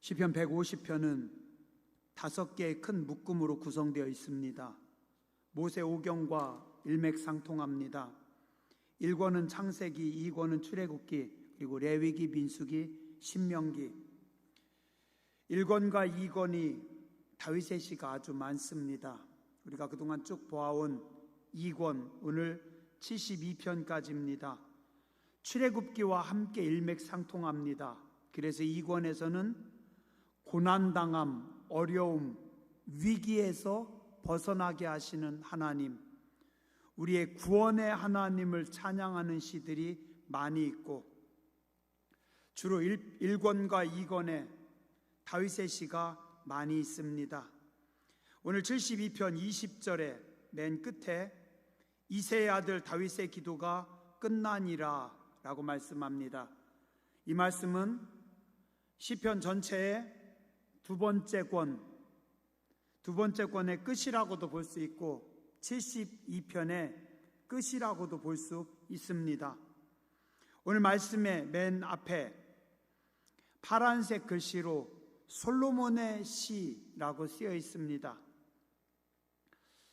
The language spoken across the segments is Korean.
시편 150편은 5개의 큰 묶음으로 구성되어 있습니다. 모세오경과 일맥상통합니다. 1권은 창세기, 2권은 출애굽기, 그리고 레위기, 민수기, 신명기. 1권과 2권이 다윗의 시가 아주 많습니다. 우리가 그동안 쭉 보아온 2권, 오늘 72편까지입니다. 출애굽기와 함께 일맥상통합니다. 그래서 2권에서는 고난당함, 어려움, 위기에서 벗어나게 하시는 하나님, 우리의 구원의 하나님을 찬양하는 시들이 많이 있고, 주로 1권과 2권에 다윗의 시가 많이 있습니다. 오늘 72편 20절에 맨 끝에 이새의 아들 다윗의 기도가 끝나니라 라고 말씀합니다. 이 말씀은 시편 전체의 두 번째 권의 끝이라고도 볼 수 있고 72편의 끝이라고도 볼 수 있습니다. 오늘 말씀의 맨 앞에 파란색 글씨로 솔로몬의 시라고 쓰여 있습니다.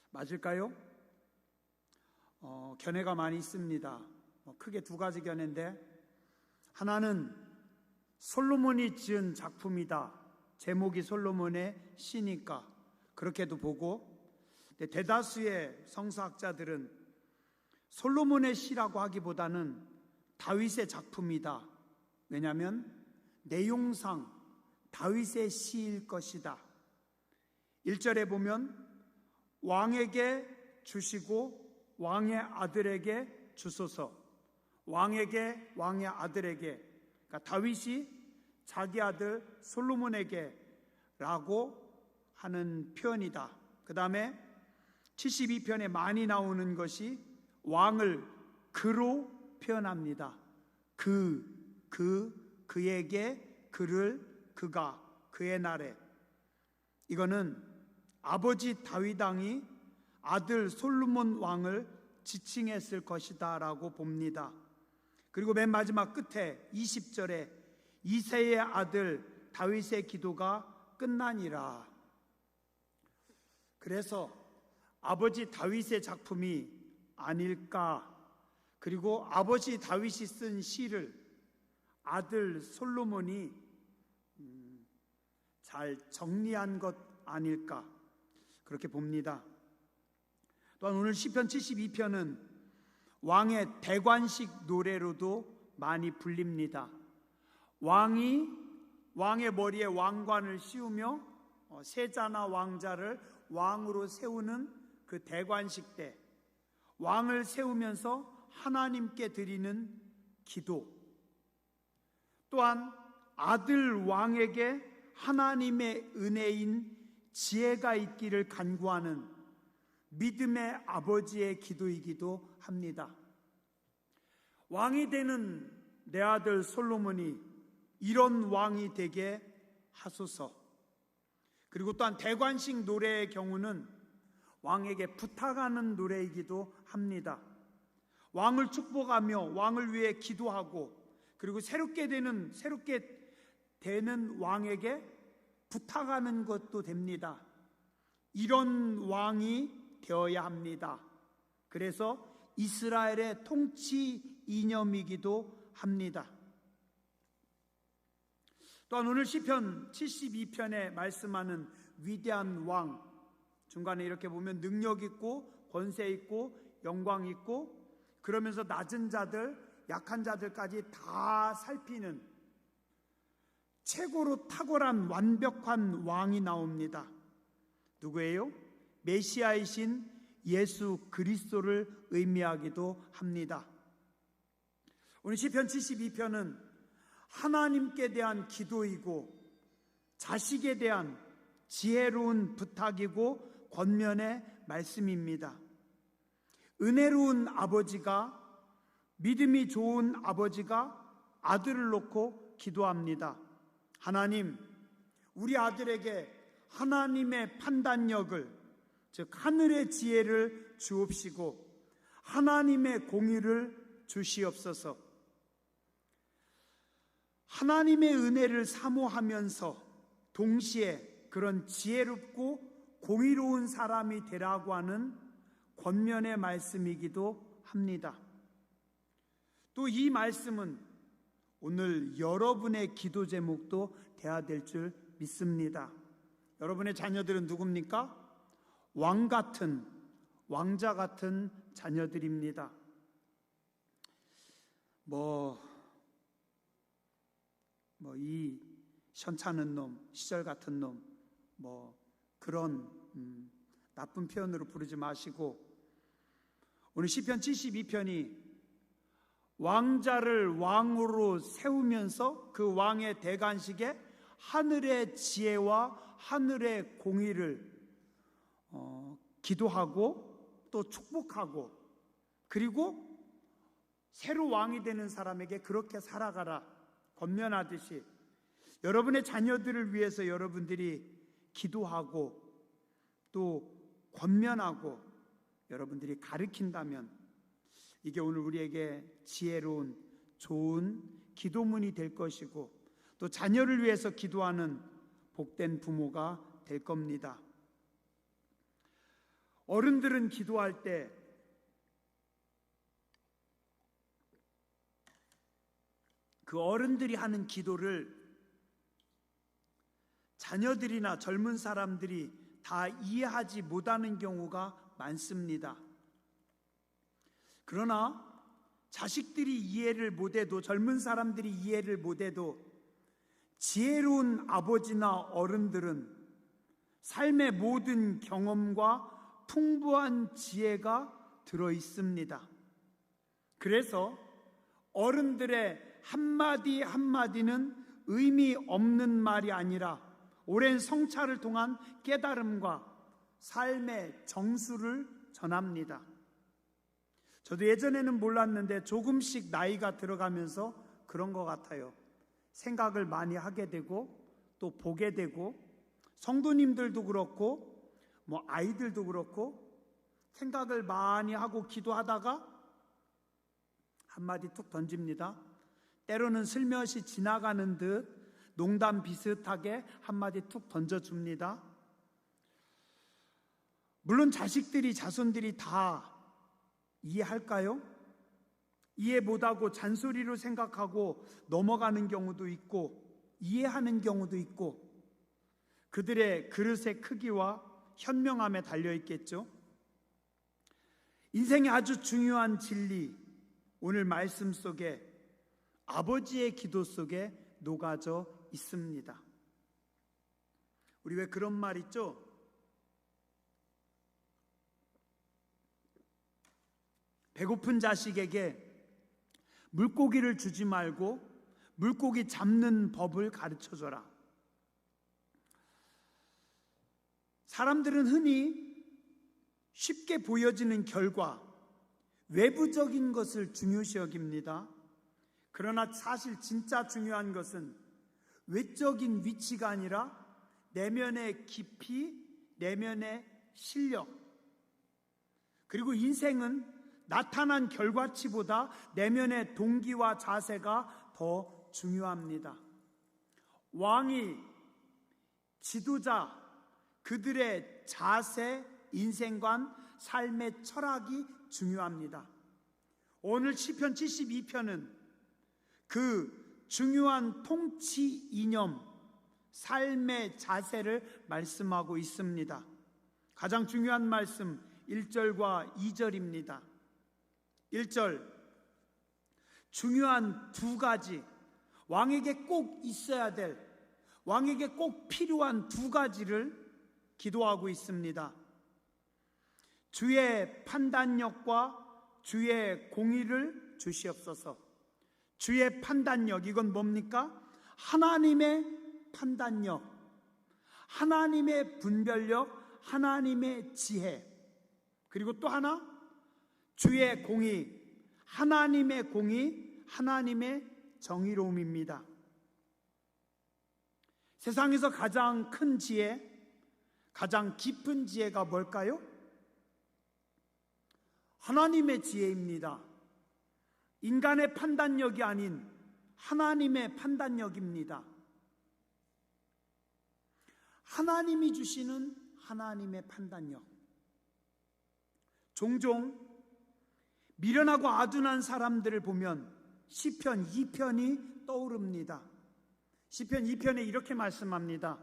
맞을까요? 견해가 많이 있습니다. 크게 두 가지 견해인데, 하나는 솔로몬이 지은 작품이다, 제목이 솔로몬의 시니까 그렇게도 보고, 대다수의 성서학자들은 솔로몬의 시라고 하기보다는 다윗의 작품이다, 왜냐하면 내용상 다윗의 시일 것이다. 1절에 보면 왕에게 주시고 왕의 아들에게 주소서, 왕에게, 왕의 아들에게, 그러니까 다윗이 자기 아들 솔로몬에게 라고 하는 표현이다. 그 다음에 72편에 많이 나오는 것이 왕을 그로 표현합니다. 그에게, 그를, 그가, 그의 날에. 이거는 아버지 다윗 왕이 아들 솔로몬 왕을 지칭했을 것이다 라고 봅니다. 그리고 맨 마지막 끝에 20절에 이새의 아들 다윗의 기도가 끝나니라. 그래서 아버지 다윗의 작품이 아닐까, 그리고 아버지 다윗이 쓴 시를 아들 솔로몬이 잘 정리한 것 아닐까, 그렇게 봅니다. 또한 오늘 시편 72편은 왕의 대관식 노래로도 많이 불립니다. 왕의 머리에 왕관을 씌우며 세자나 왕자를 왕으로 세우는 그 대관식 때 왕을 세우면서 하나님께 드리는 기도, 또한 아들 왕에게 하나님의 은혜인 지혜가 있기를 간구하는 믿음의 아버지의 기도이기도 합니다. 왕이 되는 내 아들 솔로몬이 이런 왕이 되게 하소서. 그리고 또한 대관식 노래의 경우는 왕에게 부탁하는 노래이기도 합니다. 왕을 축복하며 왕을 위해 기도하고, 그리고 새롭게 되는 왕에게 부탁하는 것도 됩니다. 이런 왕이 되어야 합니다. 그래서 이스라엘의 통치 이념이기도 합니다. 또한 오늘 시편 72편에 말씀하는 위대한 왕, 중간에 이렇게 보면 능력 있고 권세 있고 영광 있고, 그러면서 낮은 자들, 약한 자들까지 다 살피는 최고로 탁월한 완벽한 왕이 나옵니다. 누구예요? 메시아이신 예수 그리스도를 의미하기도 합니다. 오늘 시편 72편은 하나님께 대한 기도이고 자식에 대한 지혜로운 부탁이고 권면의 말씀입니다. 은혜로운 아버지가, 믿음이 좋은 아버지가 아들을 놓고 기도합니다. 하나님, 우리 아들에게 하나님의 판단력을, 즉 하늘의 지혜를 주옵시고 하나님의 공의를 주시옵소서. 하나님의 은혜를 사모하면서 동시에 그런 지혜롭고 공의로운 사람이 되라고 하는 권면의 말씀이기도 합니다. 또 이 말씀은 오늘 여러분의 기도 제목도 돼야 될 줄 믿습니다. 여러분의 자녀들은 누굽니까? 왕자 같은 자녀들입니다. 이 현찮은 놈, 시절 같은 놈, 그런 나쁜 표현으로 부르지 마시고, 오늘 시편 72편이 왕자를 왕으로 세우면서 그 왕의 대관식에 하늘의 지혜와 하늘의 공의를 기도하고 또 축복하고, 그리고 새로 왕이 되는 사람에게 그렇게 살아가라 권면하듯이 여러분의 자녀들을 위해서 여러분들이 기도하고 또 권면하고 여러분들이 가르친다면 이게 오늘 우리에게 지혜로운 좋은 기도문이 될 것이고, 또 자녀를 위해서 기도하는 복된 부모가 될 겁니다. 어른들은 기도할 때 그 어른들이 하는 기도를 자녀들이나 젊은 사람들이 다 이해하지 못하는 경우가 많습니다. 그러나 자식들이 이해를 못해도, 젊은 사람들이 이해를 못해도 지혜로운 아버지나 어른들은 삶의 모든 경험과 풍부한 지혜가 들어 있습니다. 그래서 어른들의 한마디 한마디는 의미 없는 말이 아니라 오랜 성찰을 통한 깨달음과 삶의 정수를 전합니다. 저도 예전에는 몰랐는데 조금씩 나이가 들어가면서 그런 것 같아요. 생각을 많이 하게 되고 또 보게 되고, 성도님들도 그렇고 아이들도 그렇고 생각을 많이 하고 기도하다가 한마디 툭 던집니다. 때로는 슬며시 지나가는 듯 농담 비슷하게 한마디 툭 던져줍니다. 물론 자손들이 다 이해할까요? 이해 못하고 잔소리로 생각하고 넘어가는 경우도 있고, 이해하는 경우도 있고, 그들의 그릇의 크기와 현명함에 달려있겠죠. 인생의 아주 중요한 진리, 오늘 말씀 속에 아버지의 기도 속에 녹아져 있습니다. 우리 왜 그런 말 있죠? 배고픈 자식에게 물고기를 주지 말고 물고기 잡는 법을 가르쳐줘라. 사람들은 흔히 쉽게 보여지는 결과, 외부적인 것을 중요시 여깁니다. 그러나 사실 진짜 중요한 것은 외적인 위치가 아니라 내면의 깊이, 내면의 실력, 그리고 인생은 나타난 결과치보다 내면의 동기와 자세가 더 중요합니다. 왕이, 지도자, 그들의 자세, 인생관, 삶의 철학이 중요합니다. 오늘 시편 72편은 그 중요한 통치 이념, 삶의 자세를 말씀하고 있습니다. 가장 중요한 말씀 1절과 2절입니다. 1절, 중요한 두 가지, 왕에게 꼭 있어야 될, 왕에게 꼭 필요한 두 가지를 기도하고 있습니다. 주의 판단력과 주의 공의를 주시옵소서. 주의 판단력, 이건 뭡니까? 하나님의 판단력, 하나님의 분별력, 하나님의 지혜, 그리고 또 하나 주의 공의, 하나님의 공의, 하나님의 정의로움입니다. 세상에서 가장 큰 지혜, 가장 깊은 지혜가 뭘까요? 하나님의 지혜입니다. 인간의 판단력이 아닌 하나님의 판단력입니다. 하나님이 주시는 하나님의 판단력. 종종 미련하고 아둔한 사람들을 보면 시편 2편이 떠오릅니다. 시편 2편에 이렇게 말씀합니다.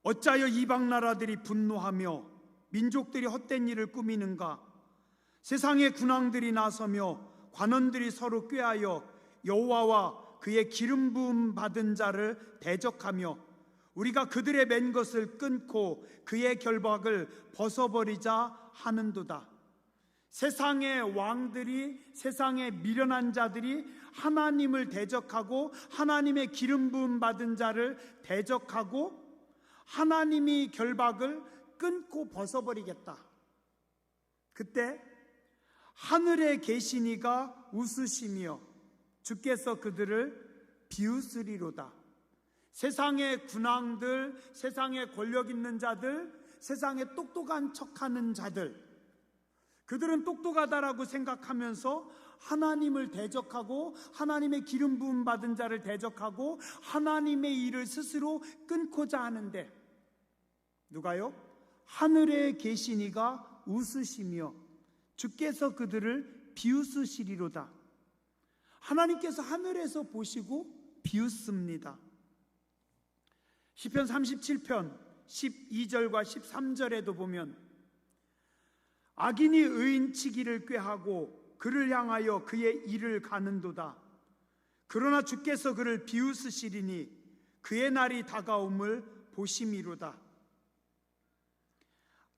어찌하여 이방 나라들이 분노하며 민족들이 헛된 일을 꾸미는가? 세상의 군왕들이 나서며 관원들이 서로 꾀하여 여호와와 그의 기름 부음 받은 자를 대적하며 우리가 그들의 맨 것을 끊고 그의 결박을 벗어버리자 하는도다. 세상의 왕들이, 세상의 미련한 자들이 하나님을 대적하고 하나님의 기름 부음 받은 자를 대적하고 하나님이 결박을 끊고 벗어버리겠다. 그때 하늘에 계시니가 웃으시며 주께서 그들을 비웃으리로다. 세상의 군왕들, 세상에 권력 있는 자들, 세상에 똑똑한 척하는 자들, 그들은 똑똑하다라고 생각하면서 하나님을 대적하고 하나님의 기름 부음 받은 자를 대적하고 하나님의 일을 스스로 끊고자 하는데, 누가요? 하늘에 계시니가 웃으시며 주께서 그들을 비웃으시리로다. 하나님께서 하늘에서 보시고 비웃습니다. 시편 37편 12절과 13절에도 보면 악인이 의인치기를 꾀하고 그를 향하여 그의 일을 가는도다. 그러나 주께서 그를 비웃으시리니 그의 날이 다가옴을 보심이로다.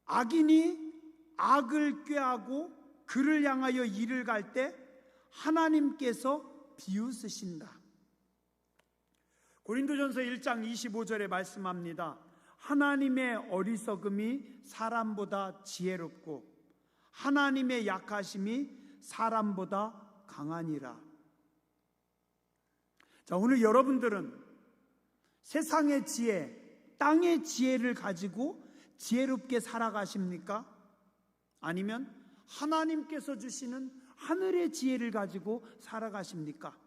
악인이 악을 꾀하고 그를 향하여 일을 갈 때 하나님께서 비웃으신다. 고린도전서 1장 25절에 말씀합니다. 하나님의 어리석음이 사람보다 지혜롭고 하나님의 약하심이 사람보다 강하니라. 자, 오늘 여러분들은 세상의 지혜, 땅의 지혜를 가지고 지혜롭게 살아가십니까? 아니면 하나님께서 주시는 하늘의 지혜를 가지고 살아가십니까?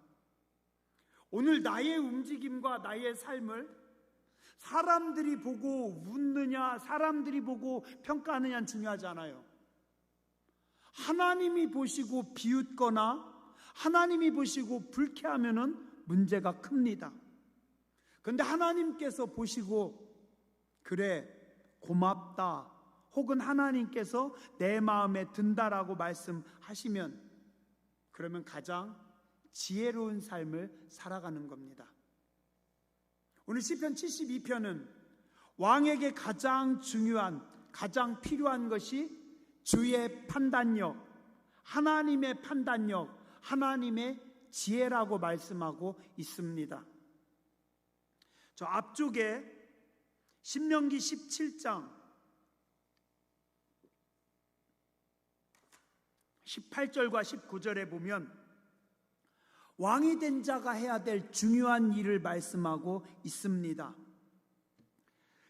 오늘 나의 움직임과 나의 삶을 사람들이 보고 웃느냐, 사람들이 보고 평가하느냐는 중요하지 않아요. 하나님이 보시고 비웃거나 하나님이 보시고 불쾌하면은 문제가 큽니다. 그런데 하나님께서 보시고 그래, 고맙다, 혹은 하나님께서 내 마음에 든다라고 말씀하시면, 그러면 가장 지혜로운 삶을 살아가는 겁니다. 오늘 시편 72편은 왕에게 가장 중요한, 가장 필요한 것이 주의 판단력, 하나님의 판단력, 하나님의 지혜라고 말씀하고 있습니다. 저 앞쪽에 신명기 17장 18절과 19절에 보면 왕이 된 자가 해야 될 중요한 일을 말씀하고 있습니다.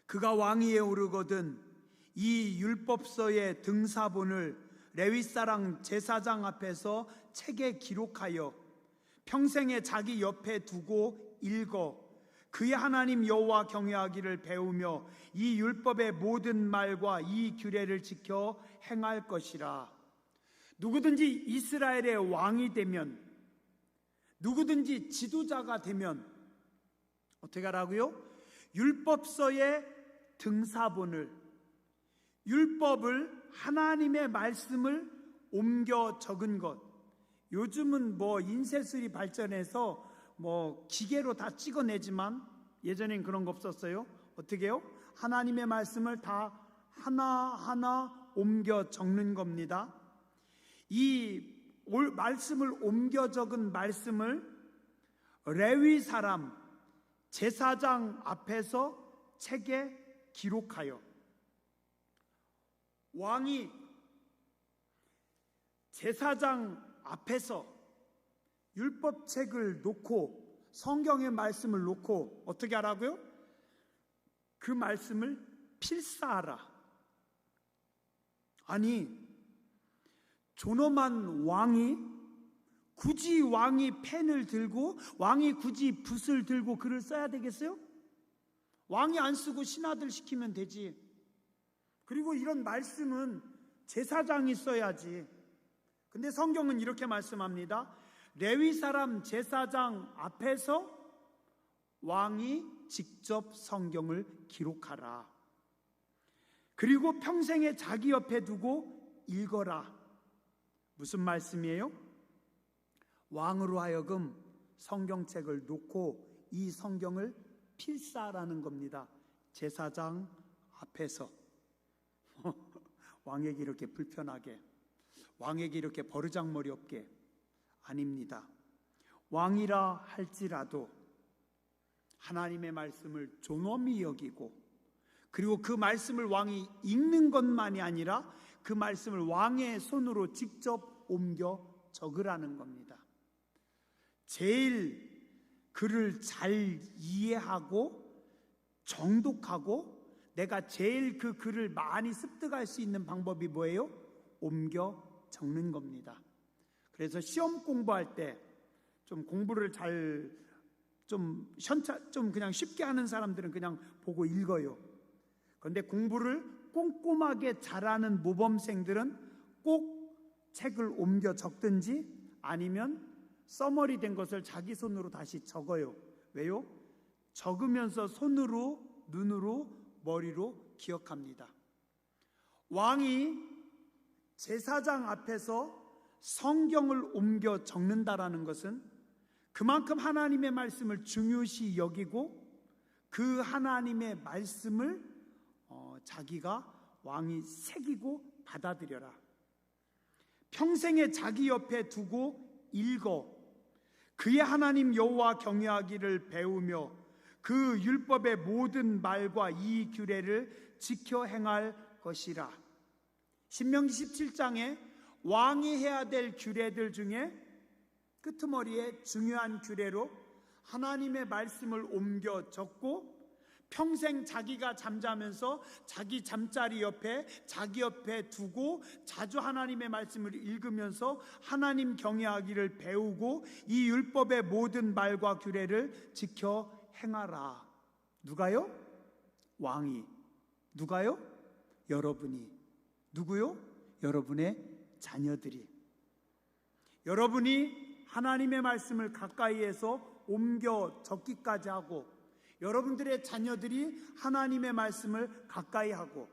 그가 왕위에 오르거든 이 율법서의 등사본을 레위 사람 제사장 앞에서 책에 기록하여 평생에 자기 옆에 두고 읽어 그의 하나님 여호와 경외하기를 배우며 이 율법의 모든 말과 이 규례를 지켜 행할 것이라. 누구든지 이스라엘의 왕이 되면, 누구든지 지도자가 되면 어떻게 하라고요? 율법서의 등사본을, 율법을, 하나님의 말씀을 옮겨 적은 것. 요즘은 인쇄술이 발전해서 기계로 다 찍어내지만 예전엔 그런 거 없었어요. 어떻게 해요? 하나님의 말씀을 다 하나하나 옮겨 적는 겁니다. 이 말씀을 옮겨 적은 말씀을 레위 사람 제사장 앞에서 책에 기록하여, 왕이 제사장 앞에서 율법책을 놓고 성경의 말씀을 놓고 어떻게 하라고요? 그 말씀을 필사하라. 아니, 존엄한 왕이 굳이 왕이 펜을 들고 왕이 굳이 붓을 들고 글을 써야 되겠어요? 왕이 안 쓰고 신하들 시키면 되지. 그리고 이런 말씀은 제사장이 써야지. 근데 성경은 이렇게 말씀합니다. 레위 사람 제사장 앞에서 왕이 직접 성경을 기록하라. 그리고 평생에 자기 옆에 두고 읽어라. 무슨 말씀이에요? 왕으로 하여금 성경책을 놓고 이 성경을 필사라는 겁니다. 제사장 앞에서. 왕에게 이렇게 불편하게, 왕에게 이렇게 버르장머리 없게. 아닙니다. 왕이라 할지라도 하나님의 말씀을 존엄히 여기고, 그리고 그 말씀을 왕이 읽는 것만이 아니라 그 말씀을 왕의 손으로 직접 옮겨 적으라는 겁니다. 제일 글을 잘 이해하고 정독하고 내가 제일 그 글을 많이 습득할 수 있는 방법이 뭐예요? 옮겨 적는 겁니다. 그래서 시험 공부할 때 좀 공부를 좀 그냥 쉽게 하는 사람들은 그냥 보고 읽어요. 그런데 공부를 꼼꼼하게 잘하는 모범생들은 꼭 책을 옮겨 적든지 아니면 써머리 된 것을 자기 손으로 다시 적어요. 왜요? 적으면서 손으로, 눈으로, 머리로 기억합니다. 왕이 제사장 앞에서 성경을 옮겨 적는다라는 것은 그만큼 하나님의 말씀을 중요시 여기고 그 하나님의 말씀을 자기가 왕이 새기고 받아들여라. 평생에 자기 옆에 두고 읽어 그의 하나님 여호와 경외하기를 배우며 그 율법의 모든 말과 이 규례를 지켜 행할 것이라. 신명기 17장에 왕이 해야 될 규례들 중에 끄트머리에 중요한 규례로 하나님의 말씀을 옮겨 적고 평생 자기가 잠자면서 자기 잠자리 옆에 자기 옆에 두고 자주 하나님의 말씀을 읽으면서 하나님 경외하기를 배우고 이 율법의 모든 말과 규례를 지켜 행하라. 누가요? 왕이. 누가요? 여러분이. 누구요? 여러분의 자녀들이. 여러분이 하나님의 말씀을 가까이에서 옮겨 적기까지 하고 여러분들의 자녀들이 하나님의 말씀을 가까이 하고.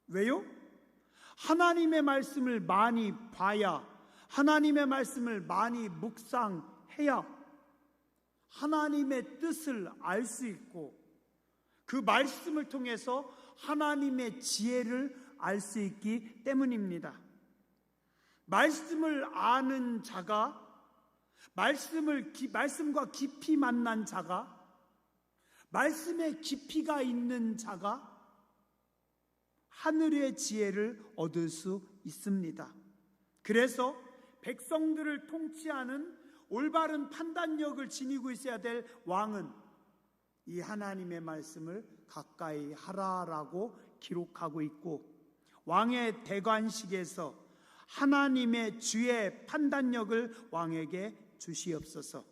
왜요? 하나님의 말씀을 많이 봐야, 하나님의 말씀을 많이 묵상해야 하나님의 뜻을 알 수 있고 그 말씀을 통해서 하나님의 지혜를 알 수 있기 때문입니다. 말씀을 아는 자가, 말씀과 깊이 만난 자가, 말씀에 깊이가 있는 자가 하늘의 지혜를 얻을 수 있습니다. 그래서 백성들을 통치하는 올바른 판단력을 지니고 있어야 될 왕은 이 하나님의 말씀을 가까이 하라라고 기록하고 있고, 왕의 대관식에서 하나님의 주의 판단력을 왕에게 주시옵소서.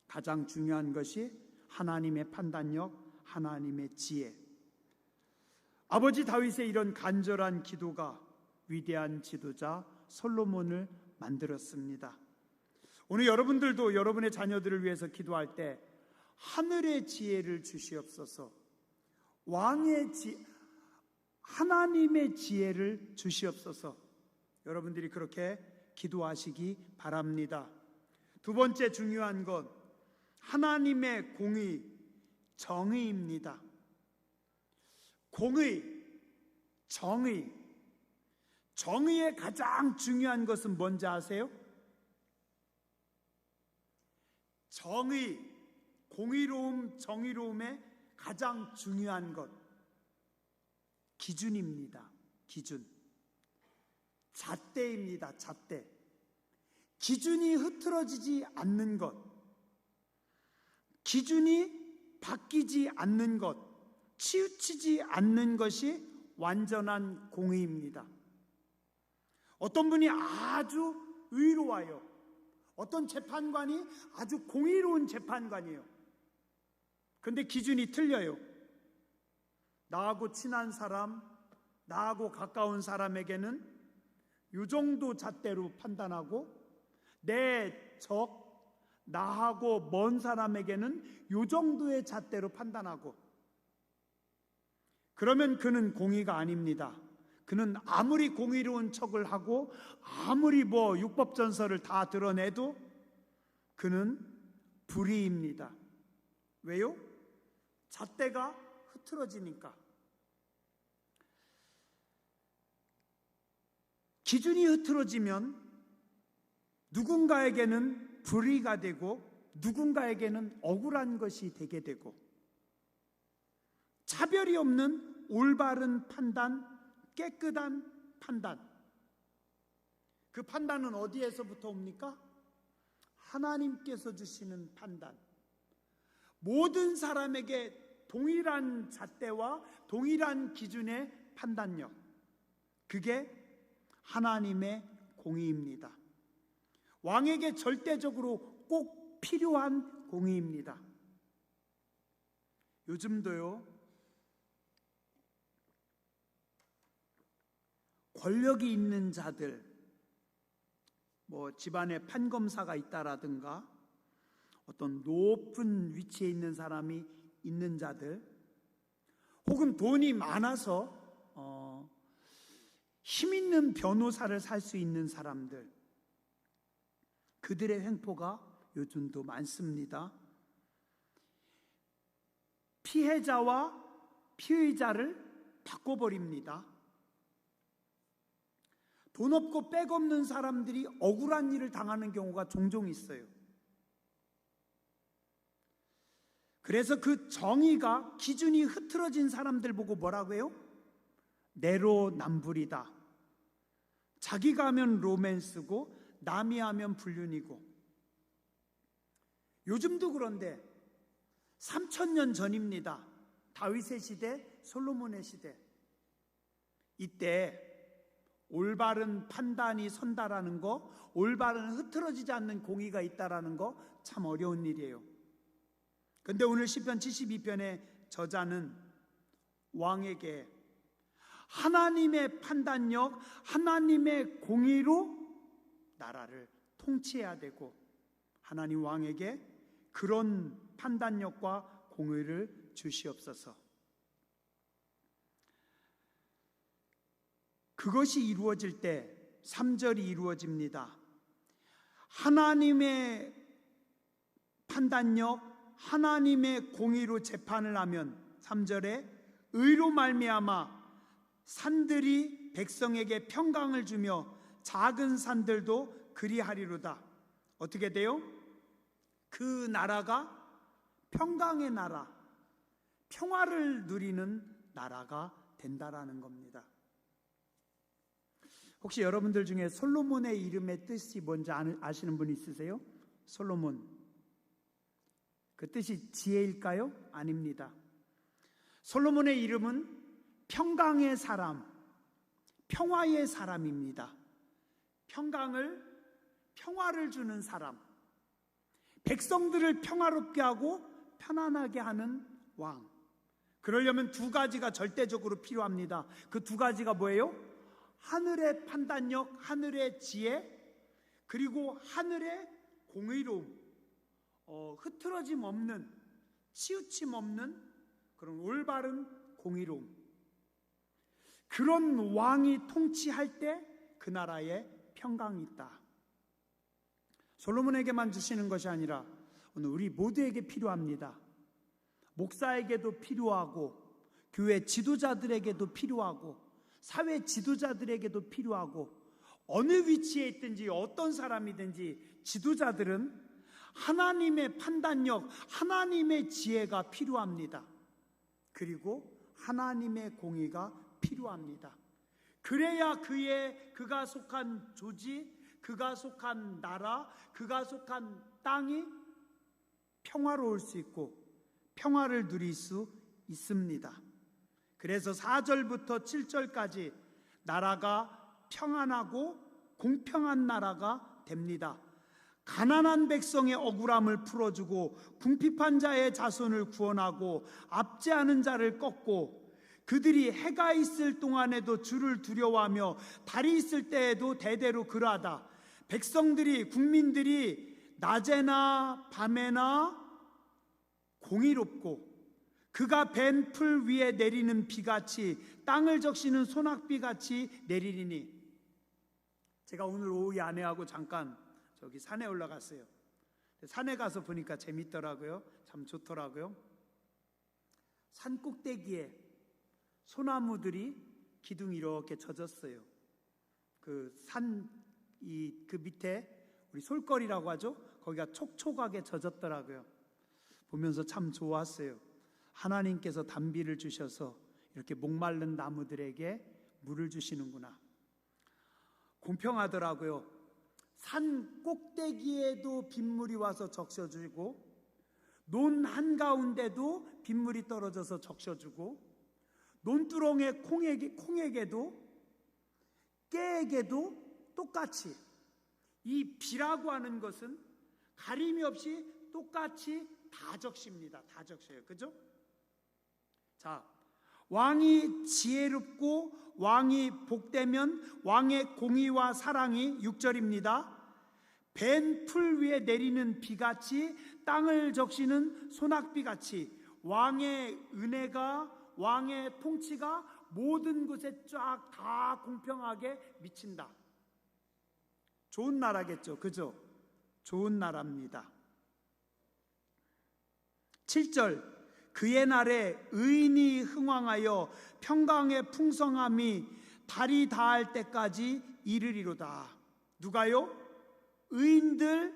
가장 중요한 것이 하나님의 판단력, 하나님의 지혜. 아버지 다윗의 이런 간절한 기도가 위대한 지도자 솔로몬을 만들었습니다. 오늘 여러분들도 여러분의 자녀들을 위해서 기도할 때 하늘의 지혜를 주시옵소서. 하나님의 지혜를 주시옵소서. 여러분들이 그렇게 기도하시기 바랍니다. 두 번째 중요한 건 하나님의 공의, 정의입니다. 공의, 정의의 가장 중요한 것은 뭔지 아세요? 정의, 공의로움, 정의로움의 가장 중요한 것, 기준입니다. 기준. 잣대입니다. 잣대. 기준이 흐트러지지 않는 것, 기준이 바뀌지 않는 것, 치우치지 않는 것이 완전한 공의입니다. 어떤 분이 아주 의로워요. 어떤 재판관이 아주 공의로운 재판관이에요. 근데 기준이 틀려요. 나하고 친한 사람, 나하고 가까운 사람에게는 이 정도 잣대로 판단하고, 내 적, 나하고 먼 사람에게는 이 정도의 잣대로 판단하고, 그러면 그는 공의가 아닙니다. 그는 아무리 공의로운 척을 하고 아무리 율법전서를 다 드러내도 그는 불의입니다. 왜요? 잣대가 흐트러지니까. 기준이 흐트러지면 누군가에게는 불의가 되고 누군가에게는 억울한 것이 되게 되고, 차별이 없는 올바른 판단, 깨끗한 판단, 그 판단은 어디에서부터 옵니까? 하나님께서 주시는 판단. 모든 사람에게 동일한 잣대와 동일한 기준의 판단력, 그게 하나님의 공의입니다. 왕에게 절대적으로 꼭 필요한 공의입니다. 요즘도요, 권력이 있는 자들, 집안에 판검사가 있다라든가 어떤 높은 위치에 있는 사람이 있는 자들, 혹은 돈이 많아서 힘 있는 변호사를 살 수 있는 사람들, 그들의 횡포가 요즘도 많습니다. 피해자와 피의자를 바꿔버립니다. 돈 없고 백 없는 사람들이 억울한 일을 당하는 경우가 종종 있어요. 그래서 그 정의가, 기준이 흐트러진 사람들 보고 뭐라고 해요? 내로남불이다. 자기가 하면 로맨스고 남이 하면 불륜이고. 요즘도 그런데 3000년 전입니다. 다윗의 시대, 솔로몬의 시대. 이때 올바른 판단이 선다라는 거, 올바른 흐트러지지 않는 공의가 있다라는 거 참 어려운 일이에요. 그런데 오늘 시편 72편의 저자는 왕에게 하나님의 판단력, 하나님의 공의로 나라를 통치해야 되고, 하나님 왕에게 그런 판단력과 공의를 주시옵소서. 그것이 이루어질 때 3절이 이루어집니다. 하나님의 판단력, 하나님의 공의로 재판을 하면 3절에 의로 말미암아 산들이 백성에게 평강을 주며 작은 산들도 그리하리로다. 어떻게 돼요? 그 나라가 평강의 나라, 평화를 누리는 나라가 된다라는 겁니다. 혹시 여러분들 중에 솔로몬의 이름의 뜻이 뭔지 아시는 분 있으세요? 솔로몬, 그 뜻이 지혜일까요? 아닙니다. 솔로몬의 이름은 평강의 사람, 평화의 사람입니다. 평화를 주는 사람, 백성들을 평화롭게 하고 편안하게 하는 왕. 그러려면 두 가지가 절대적으로 필요합니다. 그 두 가지가 뭐예요? 하늘의 판단력, 하늘의 지혜, 그리고 하늘의 공의로움, 흐트러짐 없는, 치우침 없는 그런 올바른 공의로움. 그런 왕이 통치할 때 그 나라에 평강이 있다. 솔로몬에게만 주시는 것이 아니라 오늘 우리 모두에게 필요합니다. 목사에게도 필요하고, 교회 지도자들에게도 필요하고, 사회 지도자들에게도 필요하고, 어느 위치에 있든지 어떤 사람이든지 지도자들은 하나님의 판단력, 하나님의 지혜가 필요합니다. 그리고 하나님의 공의가 필요합니다. 그래야 그가 속한 조직, 그가 속한 나라, 그가 속한 땅이 평화로울 수 있고 평화를 누릴 수 있습니다. 그래서 4절부터 7절까지 나라가 평안하고 공평한 나라가 됩니다. 가난한 백성의 억울함을 풀어주고 궁핍한 자의 자손을 구원하고 압제하는 자를 꺾고 그들이 해가 있을 동안에도 주를 두려워하며 달이 있을 때에도 대대로 그러하다. 백성들이 국민들이 낮에나 밤에나 공의롭고 그가 벤 풀 위에 내리는 비같이 땅을 적시는 소낙비같이 내리리니. 제가 오늘 오후에 아내하고 잠깐 저기 산에 올라갔어요. 산에 가서 보니까 재밌더라고요. 참 좋더라고요. 산 꼭대기에 소나무들이 기둥이 이렇게 젖었어요. 그 밑에 우리 솔거리라고 하죠. 거기가 촉촉하게 젖었더라고요. 보면서 참 좋았어요. 하나님께서 단비를 주셔서 이렇게 목마른 나무들에게 물을 주시는구나. 공평하더라고요. 산 꼭대기에도 빗물이 와서 적셔주고 논 한가운데도 빗물이 떨어져서 적셔주고 논두렁의 콩에게도 깨에게도 똑같이 이 비라고 하는 것은 가림이 없이 똑같이 다 적십니다. 다 적셔요. 그죠? 자, 왕이 지혜롭고 왕이 복되면 왕의 공의와 사랑이 6절입니다. 벤 풀 위에 내리는 비같이 땅을 적시는 소낙비같이 왕의 은혜가 왕의 통치가 모든 곳에 쫙 다 공평하게 미친다. 좋은 나라겠죠. 그죠? 좋은 나라입니다. 7절 그의 날에 의인이 흥왕하여 평강의 풍성함이 달이 닿을 때까지 이르리로다. 누가요? 의인들,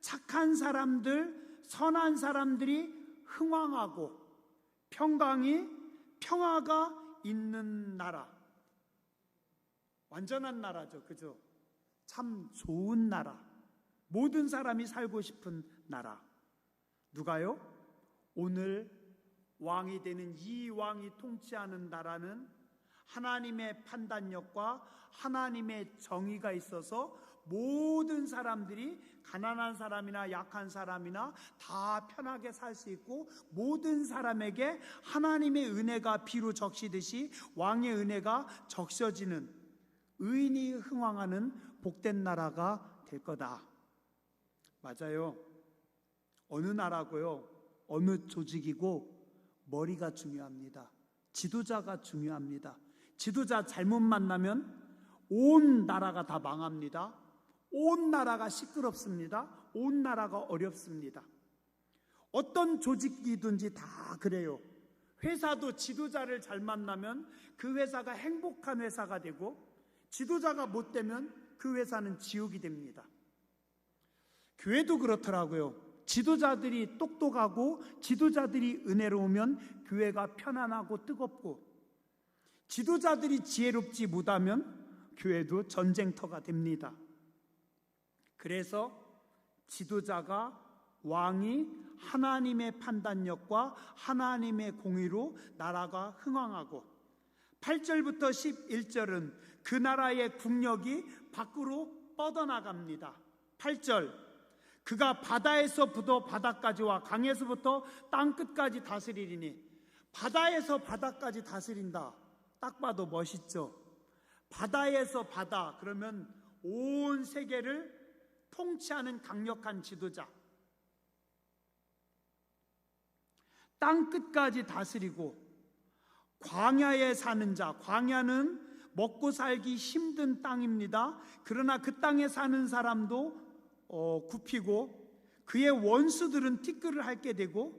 착한 사람들, 선한 사람들이 흥왕하고 평화가 있는 나라. 완전한 나라죠. 그죠? 참 좋은 나라. 모든 사람이 살고 싶은 나라. 누가요? 오늘 왕이 되는 이 왕이 통치하는 나라는 하나님의 판단력과 하나님의 정의가 있어서 모든 사람들이 가난한 사람이나 약한 사람이나 다 편하게 살 수 있고 모든 사람에게 하나님의 은혜가 비로 적시듯이 왕의 은혜가 적셔지는 의인이 흥왕하는 복된 나라가 될 거다. 맞아요. 어느 나라고요? 어느 조직이고 머리가 중요합니다. 지도자가 중요합니다. 지도자 잘못 만나면 온 나라가 다 망합니다. 온 나라가 시끄럽습니다. 온 나라가 어렵습니다. 어떤 조직이든지 다 그래요. 회사도 지도자를 잘 만나면 그 회사가 행복한 회사가 되고 지도자가 못 되면 그 회사는 지옥이 됩니다. 교회도 그렇더라고요. 지도자들이 똑똑하고 지도자들이 은혜로우면 교회가 편안하고 뜨겁고 지도자들이 지혜롭지 못하면 교회도 전쟁터가 됩니다. 그래서 지도자가 왕이 하나님의 판단력과 하나님의 공의로 나라가 흥왕하고 8절부터 11절은 그 나라의 국력이 밖으로 뻗어나갑니다. 8절 그가 바다에서부터 바다까지와 강에서부터 땅끝까지 다스리리니. 바다에서 바다까지 다스린다. 딱 봐도 멋있죠. 바다에서 바다 그러면 온 세계를 통치하는 강력한 지도자. 땅끝까지 다스리고 광야에 사는 자. 광야는 먹고 살기 힘든 땅입니다. 그러나 그 땅에 사는 사람도 굽히고 그의 원수들은 티끌을 핥게 되고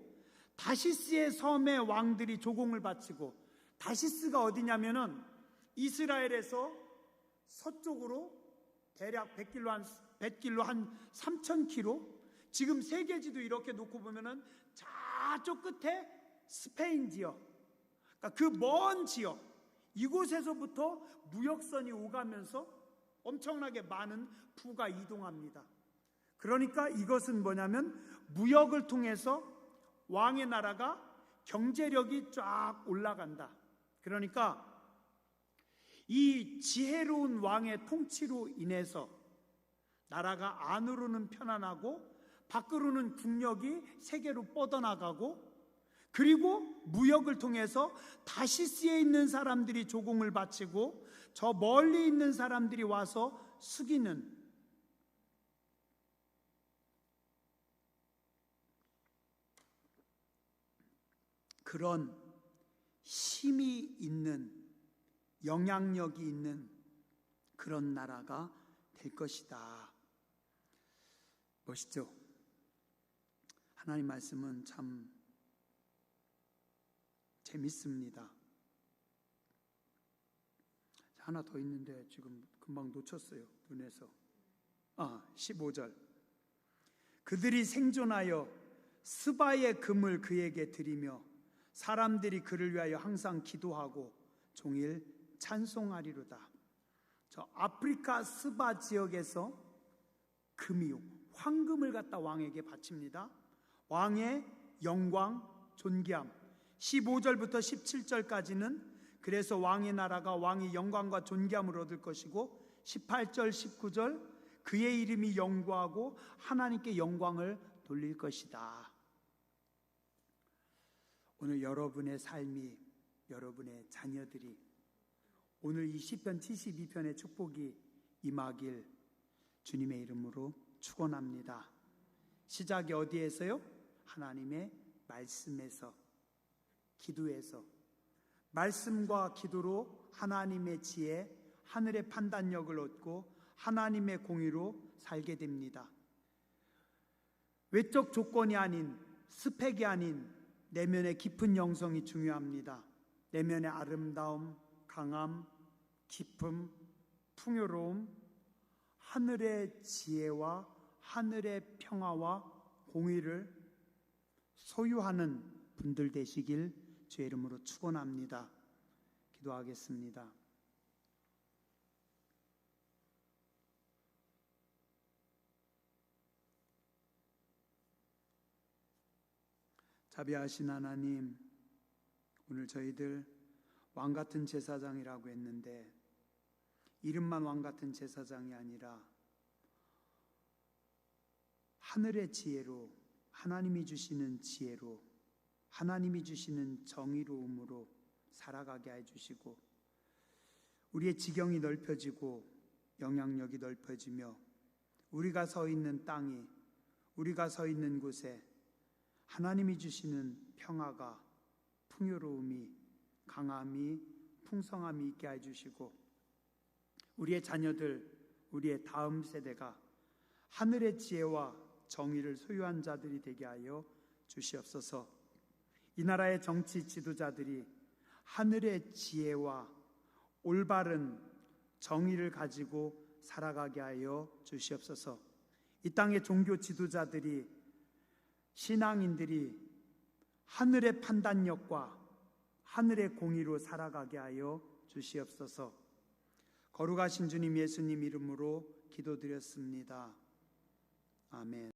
다시스의 섬의 왕들이 조공을 바치고 다시스가 어디냐면은 이스라엘에서 서쪽으로 대략 100km 한 3,000km 지금 세계지도 이렇게 놓고 보면은 저쪽 끝에 스페인 지역 그러니까 그 먼 지역 이곳에서부터 무역선이 오가면서 엄청나게 많은 부가 이동합니다. 그러니까 이것은 뭐냐면 무역을 통해서 왕의 나라가 경제력이 쫙 올라간다. 그러니까 이 지혜로운 왕의 통치로 인해서 나라가 안으로는 편안하고 밖으로는 국력이 세계로 뻗어나가고, 그리고 무역을 통해서 다시스에 있는 사람들이 조공을 바치고 저 멀리 있는 사람들이 와서 숙이는, 그런 힘이 있는, 영향력이 있는 그런 나라가 될 것이다. 멋있죠? 하나님 말씀은 참 재밌습니다. 하나 더 있는데 지금 금방 놓쳤어요, 눈에서. 15절. 그들이 생존하여 스바의 금을 그에게 드리며 사람들이 그를 위하여 항상 기도하고 종일 찬송하리로다. 저 아프리카 스바 지역에서 금이, 황금을 갖다 왕에게 바칩니다. 왕의 영광, 존귀함. 15절부터 17절까지는 그래서 왕의 나라가 왕의 영광과 존귀함을 얻을 것이고, 18절, 19절 그의 이름이 영구하고 하나님께 영광을 돌릴 것이다. 오늘 여러분의 삶이, 여러분의 자녀들이 오늘 이 시편 72편의 축복이 임하길 주님의 이름으로 축원합니다. 시작이 어디에서요? 하나님의 말씀에서, 기도에서. 말씀과 기도로 하나님의 지혜, 하늘의 판단력을 얻고 하나님의 공의로 살게 됩니다. 외적 조건이 아닌, 스펙이 아닌 내면의 깊은 영성이 중요합니다. 내면의 아름다움, 강함, 기쁨, 풍요로움, 하늘의 지혜와 하늘의 평화와 공의를 소유하는 분들 되시길 주의 이름으로 축원합니다. 기도하겠습니다. 자비하신 하나님, 오늘 저희들 왕같은 제사장이라고 했는데 이름만 왕같은 제사장이 아니라 하늘의 지혜로, 하나님이 주시는 지혜로, 하나님이 주시는 정의로움으로 살아가게 해주시고, 우리의 지경이 넓혀지고 영향력이 넓혀지며 우리가 서 있는 땅이, 우리가 서 있는 곳에 하나님이 주시는 평화가, 풍요로움이, 강함이, 풍성함이 있게 해주시고, 우리의 자녀들, 우리의 다음 세대가 하늘의 지혜와 정의를 소유한 자들이 되게 하여 주시옵소서. 이 나라의 정치 지도자들이 하늘의 지혜와 올바른 정의를 가지고 살아가게 하여 주시옵소서. 이 땅의 종교 지도자들이, 신앙인들이 하늘의 판단력과 하늘의 공의로 살아가게 하여 주시옵소서. 거룩하신 주님 예수님 이름으로 기도드렸습니다. 아멘.